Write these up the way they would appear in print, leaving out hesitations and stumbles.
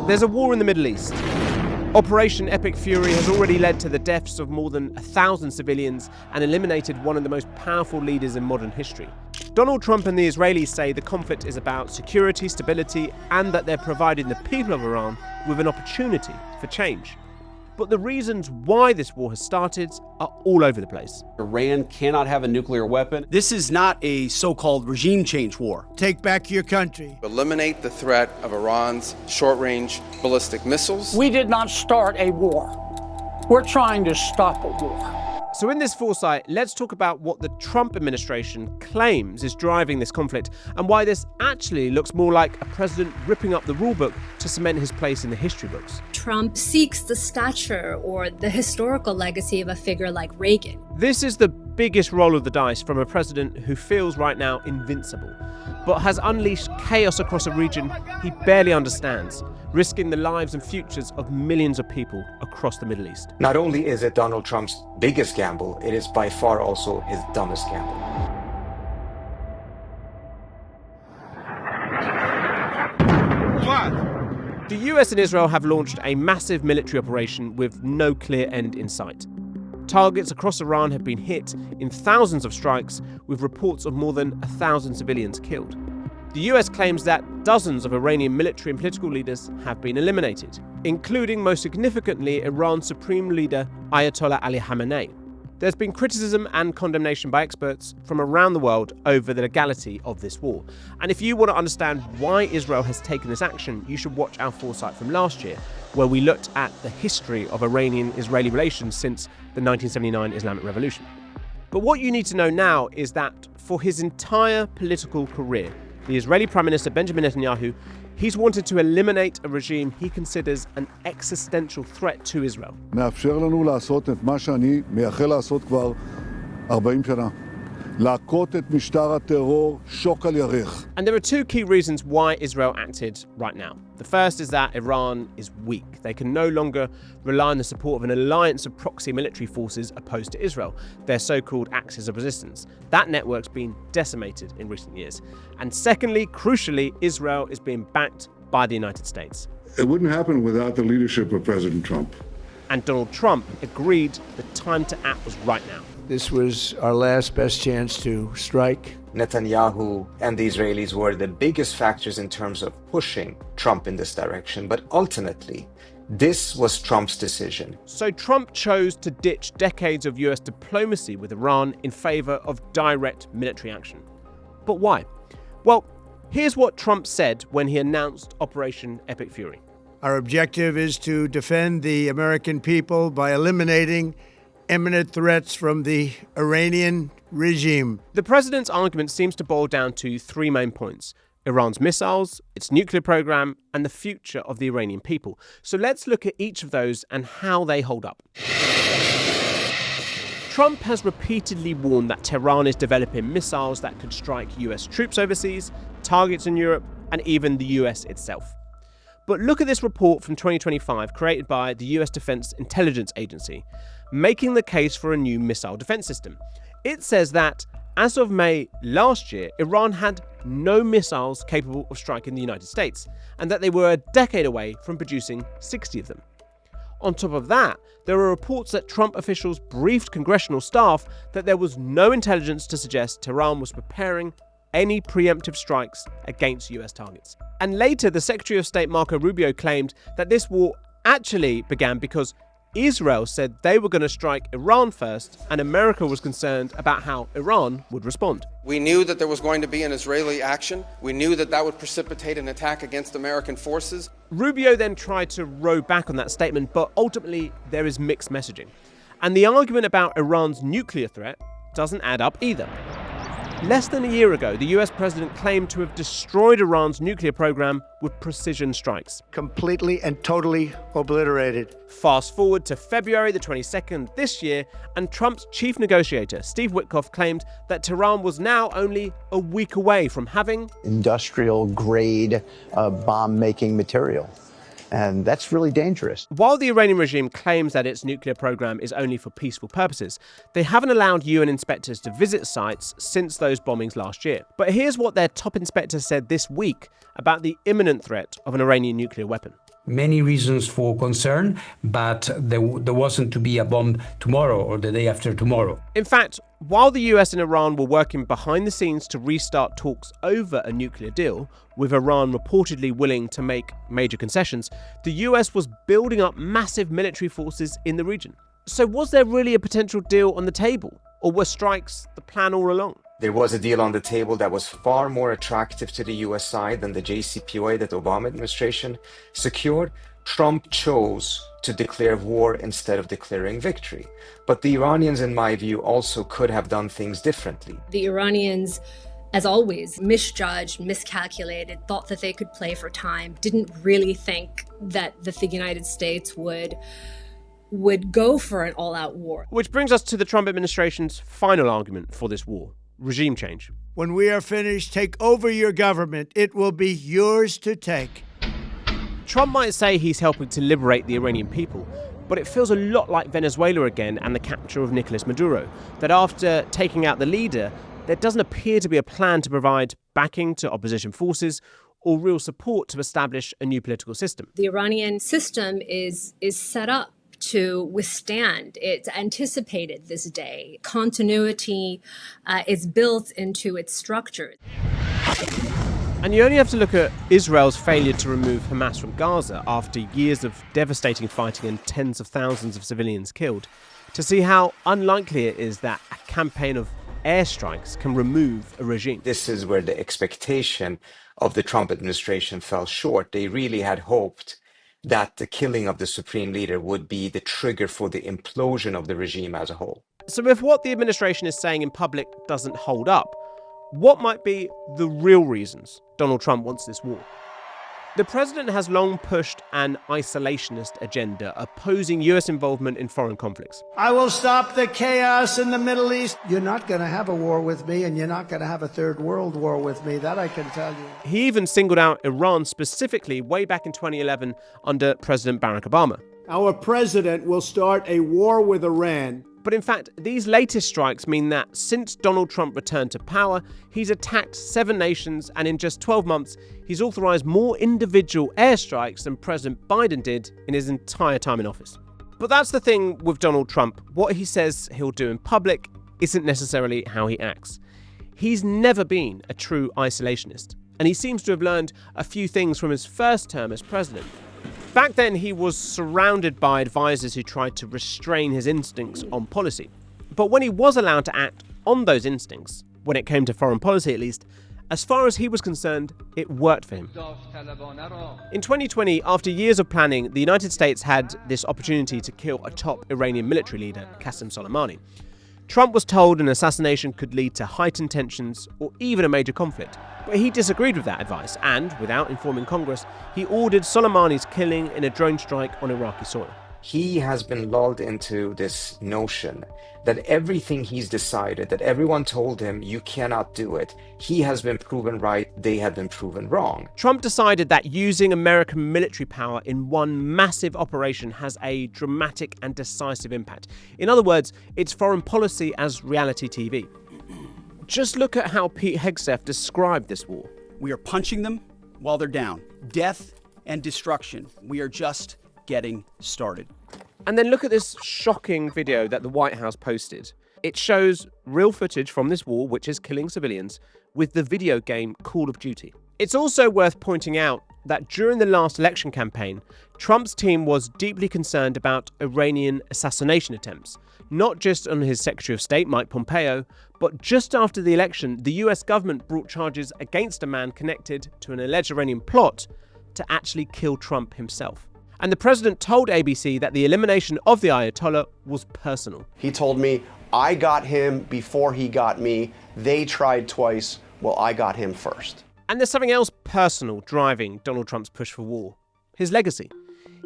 There's a war in the Middle East. Operation Epic Fury has already led to the deaths of more than 1,000 civilians and eliminated one of the most powerful leaders in modern history. Donald Trump and the Israelis say the conflict is about security, stability, and that they're providing the people of Iran with an opportunity for change. But the reasons why this war has started are all over the place. Iran cannot have a nuclear weapon. This is not a so-called regime change war. Take back your country. Eliminate the threat of Iran's short-range ballistic missiles. We did not start a war. We're trying to stop a war. So in this FourSight, let's talk about what the Trump administration claims is driving this conflict and why this actually looks more like a president ripping up the rulebook to cement his place in the history books. Trump seeks the stature or the historical legacy of a figure like Reagan. This is the biggest roll of the dice from a president who feels right now invincible, but has unleashed chaos across a region he barely understands, risking the lives and futures of millions of people across the Middle East. Not only is it Donald Trump's biggest gamble, it is by far also his dumbest gamble. The US and Israel have launched a massive military operation with no clear end in sight. Targets across Iran have been hit in thousands of strikes, with reports of more than 1,000 civilians killed. The US claims that dozens of Iranian military and political leaders have been eliminated, including most significantly Iran's Supreme Leader Ayatollah Ali Khamenei. There's been criticism and condemnation by experts from around the world over the legality of this war. And if you want to understand why Israel has taken this action, you should watch our FourSight from last year, where we looked at the history of Iranian-Israeli relations since the 1979 Islamic Revolution. But what you need to know now is that for his entire political career, the Israeli Prime Minister Benjamin Netanyahu, he's wanted to eliminate a regime he considers an existential threat to Israel. מאפשר לנו לעשות את מה שאני מייחל לעשות כבר 40 שנה. להכות את משטר הטרור שוק על ירך. And there are two key reasons why Israel acted right now. The first is that Iran is weak. They can no longer rely on the support of an alliance of proxy military forces opposed to Israel, their so-called axis of resistance. That network's been decimated in recent years. And secondly, crucially, Israel is being backed by the United States. It wouldn't happen without the leadership of President Trump. And Donald Trump agreed the time to act was right now. This was our last best chance to strike. Netanyahu and the Israelis were the biggest factors in terms of pushing Trump in this direction, but ultimately, this was Trump's decision. So Trump chose to ditch decades of US diplomacy with Iran in favor of direct military action. But why? Well, here's what Trump said when he announced Operation Epic Fury. Our objective is to defend the American people by eliminating imminent threats from the Iranian regime. The president's argument seems to boil down to three main points: Iran's missiles, its nuclear program, and the future of the Iranian people. So let's look at each of those and how they hold up. Trump has repeatedly warned that Tehran is developing missiles that could strike US troops overseas, targets in Europe, and even the US itself. But look at this report from 2025 created by the US Defense Intelligence Agency, making the case for a new missile defense system. It says that, as of May last year, Iran had no missiles capable of striking the United States, and that they were a decade away from producing 60 of them. On top of that, there are reports that Trump officials briefed congressional staff that there was no intelligence to suggest Tehran was preparing any preemptive strikes against US targets. And later, the Secretary of State Marco Rubio claimed that this war actually began because Israel said they were going to strike Iran first, and America was concerned about how Iran would respond. We knew that there was going to be an Israeli action. We knew that that would precipitate an attack against American forces. Rubio then tried to row back on that statement, but ultimately there is mixed messaging. And the argument about Iran's nuclear threat doesn't add up either. Less than a year ago, the US president claimed to have destroyed Iran's nuclear program with precision strikes. Completely and totally obliterated. Fast forward to February the 22nd this year, and Trump's chief negotiator, Steve Witkoff, claimed that Tehran was now only a week away from having industrial grade bomb-making material. And that's really dangerous. While the Iranian regime claims that its nuclear program is only for peaceful purposes, they haven't allowed UN inspectors to visit sites since those bombings last year. But here's what their top inspector said this week about the imminent threat of an Iranian nuclear weapon. many reasons for concern, but there wasn't to be a bomb tomorrow or the day after tomorrow. In fact, while the US and Iran were working behind the scenes to restart talks over a nuclear deal, with Iran reportedly willing to make major concessions, the US was building up massive military forces in the region. So was there really a potential deal on the table? Or were strikes the plan all along? There was a deal on the table that was far more attractive to the US side than the JCPOA that the Obama administration secured. Trump chose to declare war instead of declaring victory. But the Iranians, in my view, also could have done things differently. The Iranians, as always, misjudged, miscalculated, thought that they could play for time, didn't really think that the United States would go for an all-out war. Which brings us to the Trump administration's final argument for this war: regime change. When we are finished, take over your government. It will be yours to take. Trump might say he's helping to liberate the Iranian people, but it feels a lot like Venezuela again and the capture of Nicolas Maduro, that after taking out the leader, there doesn't appear to be a plan to provide backing to opposition forces or real support to establish a new political system. The Iranian system is set up to withstand. It's anticipated this day. Continuity is built into its structure. And you only have to look at Israel's failure to remove Hamas from Gaza after years of devastating fighting and tens of thousands of civilians killed to see how unlikely it is that a campaign of airstrikes can remove a regime. This is where the expectation of the Trump administration fell short. They really had hoped that the killing of the Supreme Leader would be the trigger for the implosion of the regime as a whole. So if what the administration is saying in public doesn't hold up, what might be the real reasons Donald Trump wants this war? The president has long pushed an isolationist agenda, opposing US involvement in foreign conflicts. I will stop the chaos in the Middle East. You're not going to have a war with me, and you're not going to have a third world war with me. That I can tell you. He even singled out Iran specifically way back in 2011 under President Barack Obama. Our president will start a war with Iran. But in fact, these latest strikes mean that since Donald Trump returned to power, he's attacked 7 nations, and in just 12 months, he's authorized more individual airstrikes than President Biden did in his entire time in office. But that's the thing with Donald Trump. What he says he'll do in public isn't necessarily how he acts. He's never been a true isolationist, and he seems to have learned a few things from his first term as president. Back then, he was surrounded by advisors who tried to restrain his instincts on policy. But when he was allowed to act on those instincts, when it came to foreign policy at least, as far as he was concerned, it worked for him. In 2020, after years of planning, the United States had this opportunity to kill a top Iranian military leader, Qasem Soleimani. Trump was told an assassination could lead to heightened tensions or even a major conflict. But he disagreed with that advice and, without informing Congress, he ordered Soleimani's killing in a drone strike on Iraqi soil. He has been lulled into this notion that everything he's decided, that everyone told him you cannot do it, he has been proven right, they have been proven wrong. Trump decided that using American military power in one massive operation has a dramatic and decisive impact. In other words, it's foreign policy as reality TV. Just look at how Pete Hegseth described this war. We are punching them while they're down. Death and destruction. We are just getting started. And then look at this shocking video that the White House posted. It shows real footage from this war, which is killing civilians, with the video game Call of Duty. It's also worth pointing out that during the last election campaign, Trump's team was deeply concerned about Iranian assassination attempts, not just on his Secretary of State, Mike Pompeo, but just after the election, the US government brought charges against a man connected to an alleged Iranian plot to actually kill Trump himself. And the president told ABC that the elimination of the Ayatollah was personal. He told me, I got him before he got me. They tried twice. Well, I got him first. And there's something else personal driving Donald Trump's push for war: his legacy.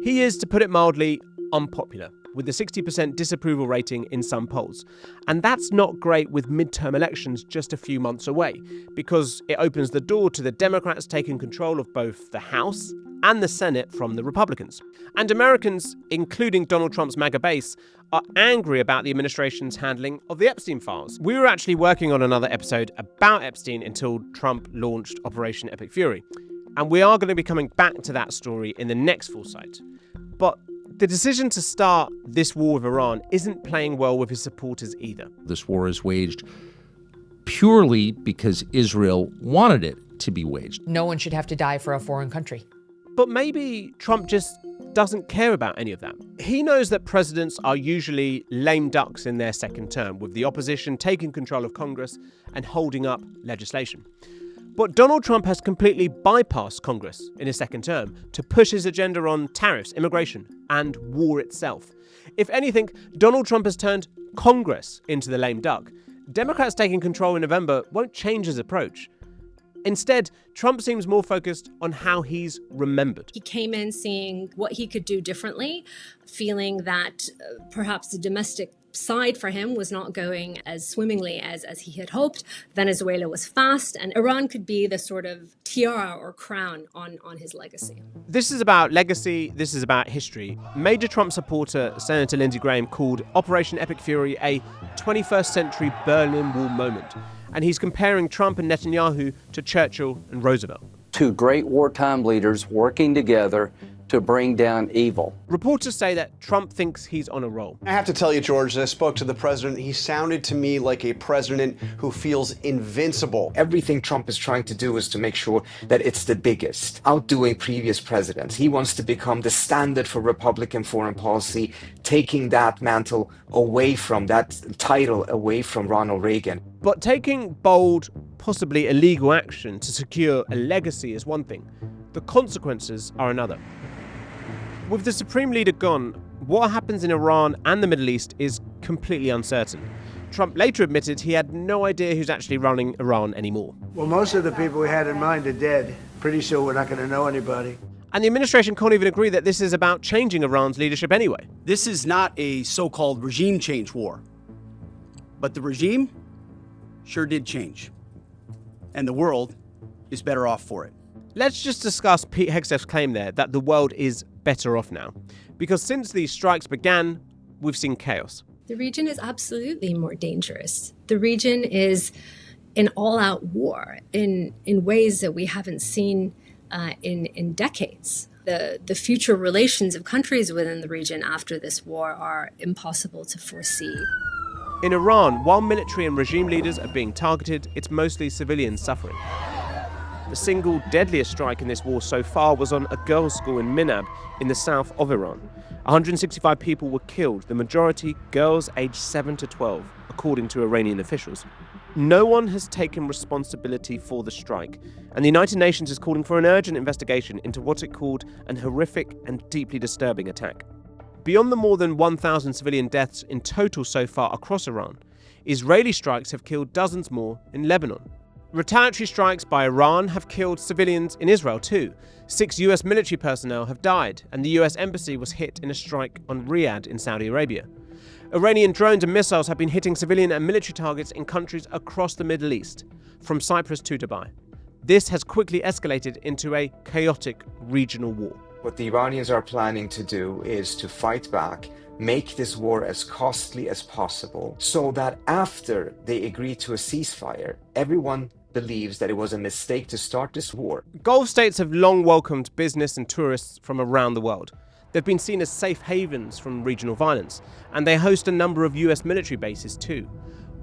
He is, to put it mildly, unpopular, with a 60% disapproval rating in some polls. And that's not great with midterm elections just a few months away, because it opens the door to the Democrats taking control of both the House and the Senate from the Republicans. And Americans, including Donald Trump's MAGA base, are angry about the administration's handling of the Epstein files. We were actually working on another episode about Epstein until Trump launched Operation Epic Fury. And we are going to be coming back to that story in the next FourSight. But the decision to start this war with Iran isn't playing well with his supporters either. This war is waged purely because Israel wanted it to be waged. No one should have to die for a foreign country. But maybe Trump just doesn't care about any of that. He knows that presidents are usually lame ducks in their second term, with the opposition taking control of Congress and holding up legislation. But Donald Trump has completely bypassed Congress in his second term to push his agenda on tariffs, immigration, and war itself. If anything, Donald Trump has turned Congress into the lame duck. Democrats taking control in November won't change his approach. Instead, Trump seems more focused on how he's remembered. He came in seeing what he could do differently, feeling that perhaps the domestic side for him was not going as swimmingly as he had hoped. Venezuela was fast, and Iran could be the sort of tiara or crown on his legacy. This is about legacy, this is about history. Major Trump supporter Senator Lindsey Graham called Operation Epic Fury a 21st century Berlin Wall moment. And he's comparing Trump and Netanyahu to Churchill and Roosevelt. Two great wartime leaders working together to bring down evil. Reporters say that Trump thinks he's on a roll. I have to tell you, George, as I spoke to the president, he sounded to me like a president who feels invincible. Everything Trump is trying to do is to make sure that it's the biggest, outdoing previous presidents. He wants to become the standard for Republican foreign policy, taking that mantle away from, that title away from Ronald Reagan. But taking bold, possibly illegal action to secure a legacy is one thing. The consequences are another. With the Supreme Leader gone, what happens in Iran and the Middle East is completely uncertain. Trump later admitted he had no idea who's actually running Iran anymore. Well, most of the people we had in mind are dead. Pretty soon we're not going to know anybody. And the administration can't even agree that this is about changing Iran's leadership anyway. This is not a so-called regime change war. But the regime sure did change. And the world is better off for it. Let's just discuss Pete Hegseth's claim there that the world is better off now. Because since these strikes began, we've seen chaos. The region is absolutely more dangerous. The region is in all-out war in ways that we haven't seen in decades. The future relations of countries within the region after this war are impossible to foresee. In Iran, while military and regime leaders are being targeted, it's mostly civilians suffering. The single deadliest strike in this war so far was on a girls' school in Minab in the south of Iran. 165 people were killed, the majority girls aged 7 to 12, according to Iranian officials. No one has taken responsibility for the strike, and the United Nations is calling for an urgent investigation into what it called an horrific and deeply disturbing attack. Beyond the more than 1,000 civilian deaths in total so far across Iran, Israeli strikes have killed dozens more in Lebanon. Retaliatory strikes by Iran have killed civilians in Israel too. 6 US military personnel have died, and the US embassy was hit in a strike on Riyadh in Saudi Arabia. Iranian drones and missiles have been hitting civilian and military targets in countries across the Middle East, from Cyprus to Dubai. This has quickly escalated into a chaotic regional war. What the Iranians are planning to do is to fight back, make this war as costly as possible, so that after they agree to a ceasefire, everyone believes that it was a mistake to start this war. Gulf states have long welcomed business and tourists from around the world. They've been seen as safe havens from regional violence, and they host a number of US military bases too.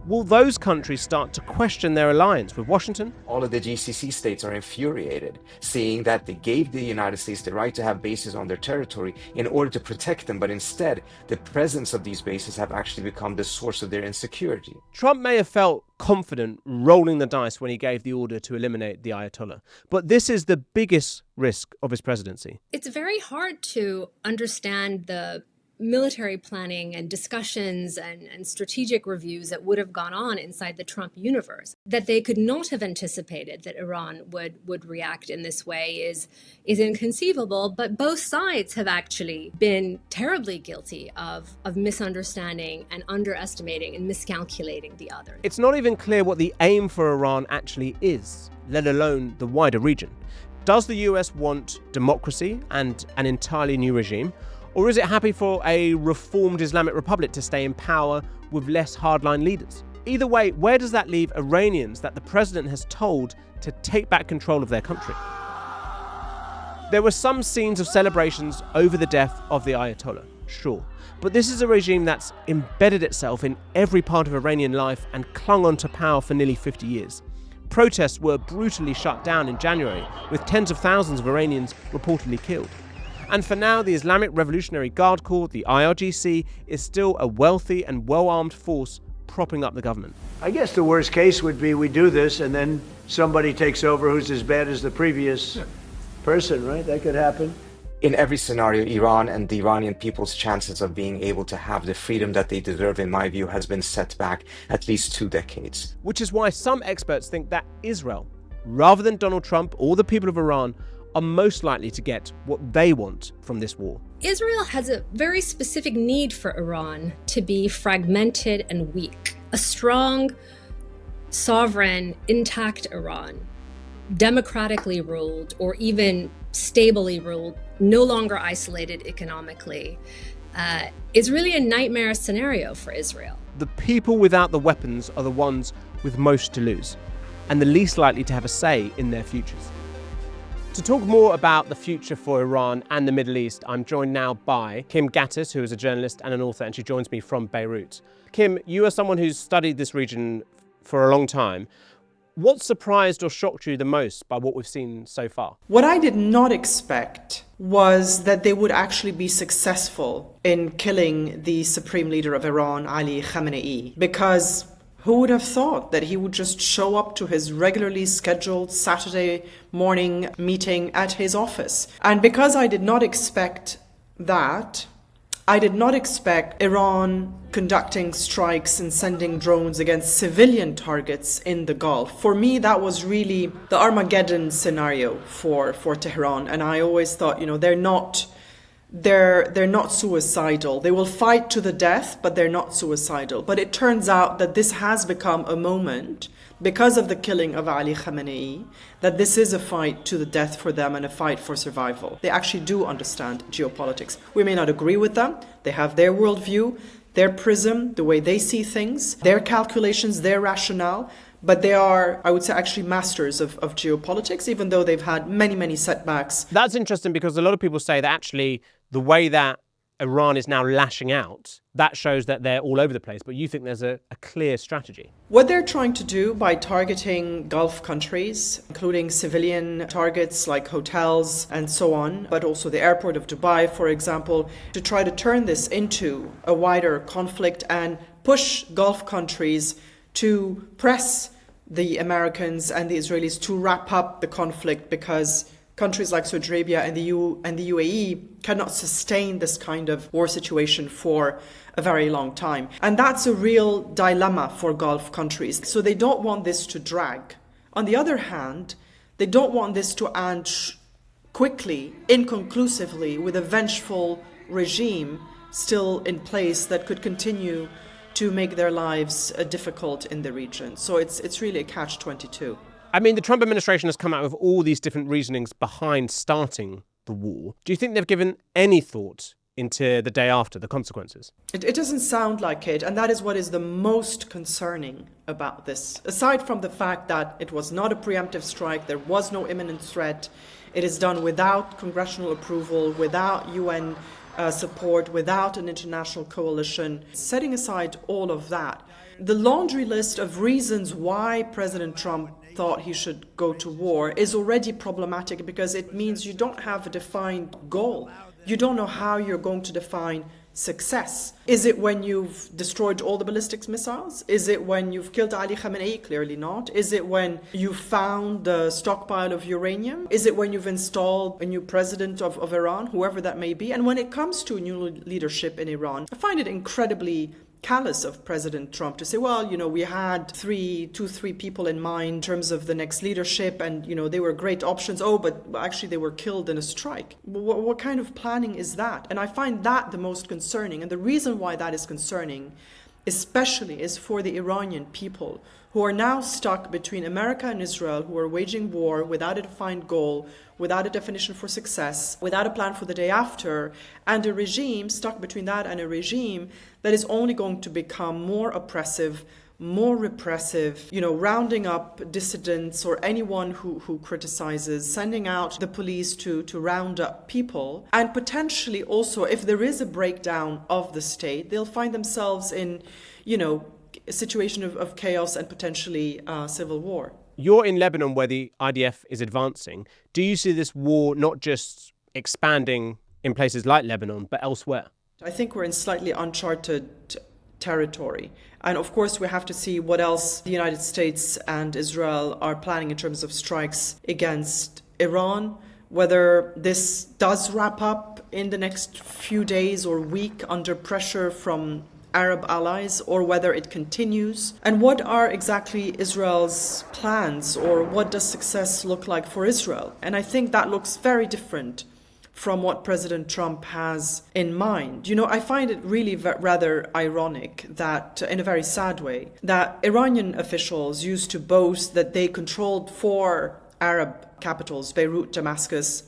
Will those countries start to question their alliance with Washington? All of the GCC states are infuriated, seeing that they gave the United States the right to have bases on their territory in order to protect them, but instead, the presence of these bases have actually become the source of their insecurity. Trump may have felt confident rolling the dice when he gave the order to eliminate the Ayatollah, but this is the biggest risk of his presidency. It's very hard to understand the military planning and discussions and strategic reviews that would have gone on inside the Trump universe. That they could not have anticipated that Iran would react in this way is inconceivable, but both sides have actually been terribly guilty of misunderstanding and underestimating and miscalculating the other. It's not even clear what the aim for Iran actually is, let alone the wider region. Does the US want democracy and an entirely new regime? Or is it happy for a reformed Islamic Republic to stay in power with less hardline leaders? Either way, where does that leave Iranians that the president has told to take back control of their country? There were some scenes of celebrations over the death of the Ayatollah, sure. But this is a regime that's embedded itself in every part of Iranian life and clung on to power for nearly 50 years. Protests were brutally shut down in January, with tens of thousands of Iranians reportedly killed. And for now, the Islamic Revolutionary Guard Corps, the IRGC, is still a wealthy and well-armed force propping up the government. I guess the worst case would be we do this and then somebody takes over who's as bad as the previous person, right? That could happen. In every scenario, Iran and the Iranian people's chances of being able to have the freedom that they deserve, in my view, has been set back at least 2 decades. Which is why some experts think that Israel, rather than Donald Trump or the people of Iran, are most likely to get what they want from this war. Israel has a very specific need for Iran to be fragmented and weak. A strong, sovereign, intact Iran, democratically ruled or even stably ruled, no longer isolated economically, is really a nightmare scenario for Israel. The people without the weapons are the ones with most to lose, and the least likely to have a say in their futures. To talk more about the future for Iran and the Middle East, I'm joined now by Kim Ghattas, who is a journalist and an author, and she joins me from Beirut. Kim, you are someone who's studied this region for a long time. What surprised or shocked you the most by what we've seen so far? What I did not expect was that they would actually be successful in killing the Supreme Leader of Iran, Ali Khamenei, because who would have thought that he would just show up to his regularly scheduled Saturday morning meeting at his office? And because I did not expect that, I did not expect Iran conducting strikes and sending drones against civilian targets in the Gulf. For me, that was really the Armageddon scenario for Tehran. And I always thought, they're not suicidal. They will fight to the death, but they're not suicidal. But it turns out that this has become a moment, because of the killing of Ali Khamenei, that this is a fight to the death for them and a fight for survival. They actually do understand geopolitics. We may not agree with them. They have their worldview, their prism, the way they see things, their calculations, their rationale. But they are, I would say, actually masters of geopolitics, even though they've had many, many setbacks. That's interesting because a lot of people say that actually the way that Iran is now lashing out, that shows that they're all over the place. But you think there's a clear strategy. What they're trying to do by targeting Gulf countries, including civilian targets like hotels and so on, but also the airport of Dubai, for example, to try to turn this into a wider conflict and push Gulf countries to press the Americans and the Israelis to wrap up the conflict, because countries like Saudi Arabia and the UAE cannot sustain this kind of war situation for a very long time. And that's a real dilemma for Gulf countries. So they don't want this to drag. On the other hand, they don't want this to end quickly, inconclusively, with a vengeful regime still in place that could continue to make their lives difficult in the region. So it's really a catch-22. I mean, the Trump administration has come out with all these different reasonings behind starting the war. Do you think they've given any thought into the day after, the consequences? It doesn't sound like it, and that is what is the most concerning about this. Aside from the fact that it was not a preemptive strike, there was no imminent threat, it is done without congressional approval, without UN support, without an international coalition. Setting aside all of that, the laundry list of reasons why President Trump thought he should go to war is already problematic, because it means you don't have a defined goal. You don't know how you're going to define success. Is it when you've destroyed all the ballistic missiles? Is it when you've killed Ali Khamenei? Clearly not. Is it when you found the stockpile of uranium? Is it when you've installed a new president of Iran, whoever that may be? And when it comes to new leadership in Iran, I find it incredibly callous of President Trump to say, well, we had three people in mind in terms of the next leadership, and, they were great options. Oh, but actually they were killed in a strike. What kind of planning is that? And I find that the most concerning. And the reason why that is concerning, especially, is for the Iranian people, who are now stuck between America and Israel, who are waging war without a defined goal, without a definition for success, without a plan for the day after, and a regime stuck between that and a regime that is only going to become more oppressive, more repressive, rounding up dissidents or anyone who criticizes, sending out the police to round up people. And potentially also, if there is a breakdown of the state, they'll find themselves in, a situation of chaos and potentially civil war. You're in Lebanon where the IDF is advancing. Do you see this war not just expanding in places like Lebanon, but elsewhere? I think we're in slightly uncharted territory. And of course, we have to see what else the United States and Israel are planning in terms of strikes against Iran, whether this does wrap up in the next few days or week under pressure from Arab allies, or whether it continues, and what are exactly Israel's plans, or what does success look like for Israel. And I think that looks very different from what President Trump has in mind. I find it really rather ironic that, in a very sad way, that Iranian officials used to boast that they controlled 4 Arab capitals, Beirut, Damascus,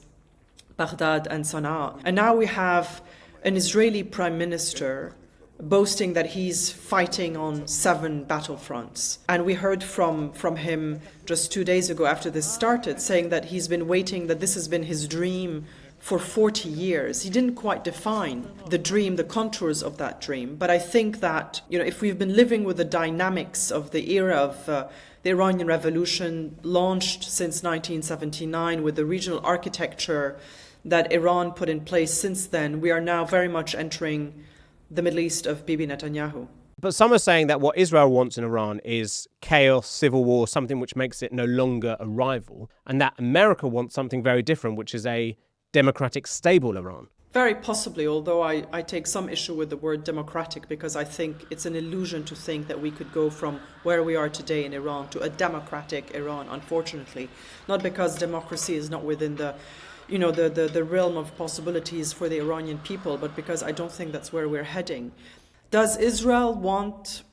Baghdad, and Sana'a. And now we have an Israeli prime minister boasting that he's fighting on 7 battlefronts. And we heard from him just 2 days ago after this started, saying that he's been waiting, that this has been his dream for 40 years. He didn't quite define the dream, the contours of that dream. But I think that, if we've been living with the dynamics of the era of the Iranian Revolution, launched since 1979, with the regional architecture that Iran put in place since then, we are now very much entering the Middle East of Bibi Netanyahu. But some are saying that what Israel wants in Iran is chaos, civil war, something which makes it no longer a rival, and that America wants something very different, which is a democratic, stable Iran. Very possibly, although I take some issue with the word democratic, because I think it's an illusion to think that we could go from where we are today in Iran to a democratic Iran, unfortunately. Not because democracy is not within the realm of possibilities for the Iranian people, but because I don't think that's where we're heading. Does Israel want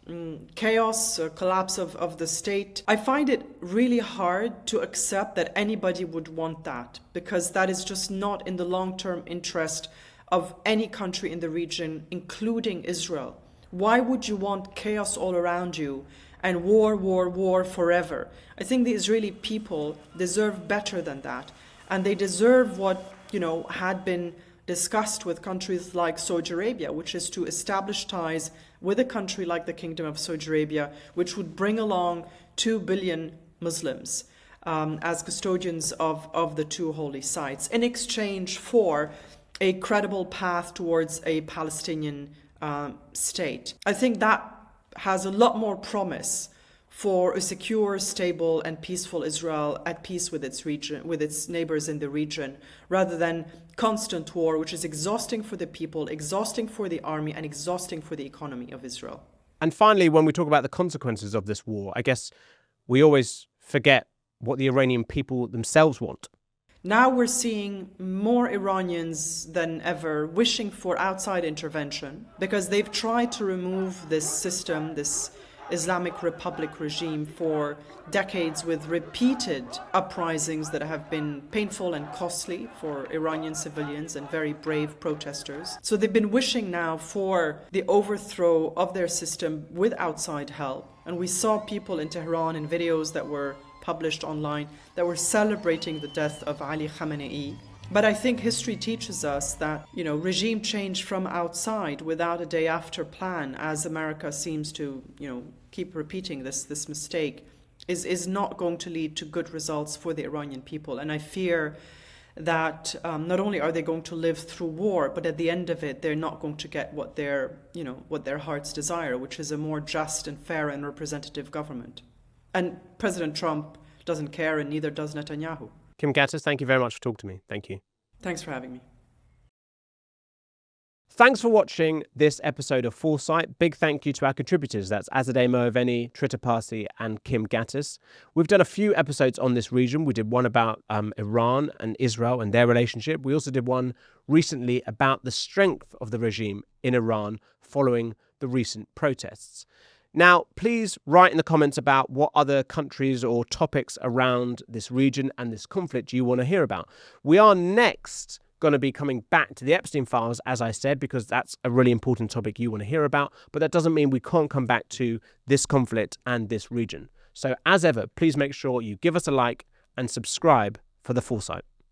chaos, a collapse of the state? I find it really hard to accept that anybody would want that, because that is just not in the long-term interest of any country in the region, including Israel. Why would you want chaos all around you and war forever? I think the Israeli people deserve better than that. And they deserve what, had been discussed with countries like Saudi Arabia, which is to establish ties with a country like the Kingdom of Saudi Arabia, which would bring along 2 billion Muslims as custodians of the 2 holy sites, in exchange for a credible path towards a Palestinian state. I think that has a lot more promise for a secure, stable, and peaceful Israel at peace with its region, with its neighbors in the region, rather than constant war, which is exhausting for the people, exhausting for the army, and exhausting for the economy of Israel. And finally, when we talk about the consequences of this war, I guess we always forget what the Iranian people themselves want. Now we're seeing more Iranians than ever wishing for outside intervention, because they've tried to remove this system, this Islamic Republic regime, for decades, with repeated uprisings that have been painful and costly for Iranian civilians and very brave protesters. So they've been wishing now for the overthrow of their system with outside help. And we saw people in Tehran in videos that were published online that were celebrating the death of Ali Khamenei. But I think history teaches us that, regime change from outside without a day after plan, as America seems to, keep repeating this mistake, is not going to lead to good results for the Iranian people. And I fear that not only are they going to live through war, but at the end of it, they're not going to get what their hearts desire, which is a more just and fair and representative government. And President Trump doesn't care, and neither does Netanyahu. Kim Ghattas, thank you very much for talking to me. Thank you. Thanks for having me. Thanks for watching this episode of FourSight. Big thank you to our contributors. That's Azadeh Moaveni, Trita Parsi, and Kim Ghattas. We've done a few episodes on this region. We did one about Iran and Israel and their relationship. We also did one recently about the strength of the regime in Iran following the recent protests. Now, please write in the comments about what other countries or topics around this region and this conflict you want to hear about. We are next going to be coming back to the Epstein files, as I said, because that's a really important topic you want to hear about. But that doesn't mean we can't come back to this conflict and this region. So as ever, please make sure you give us a like and subscribe for the FourSight.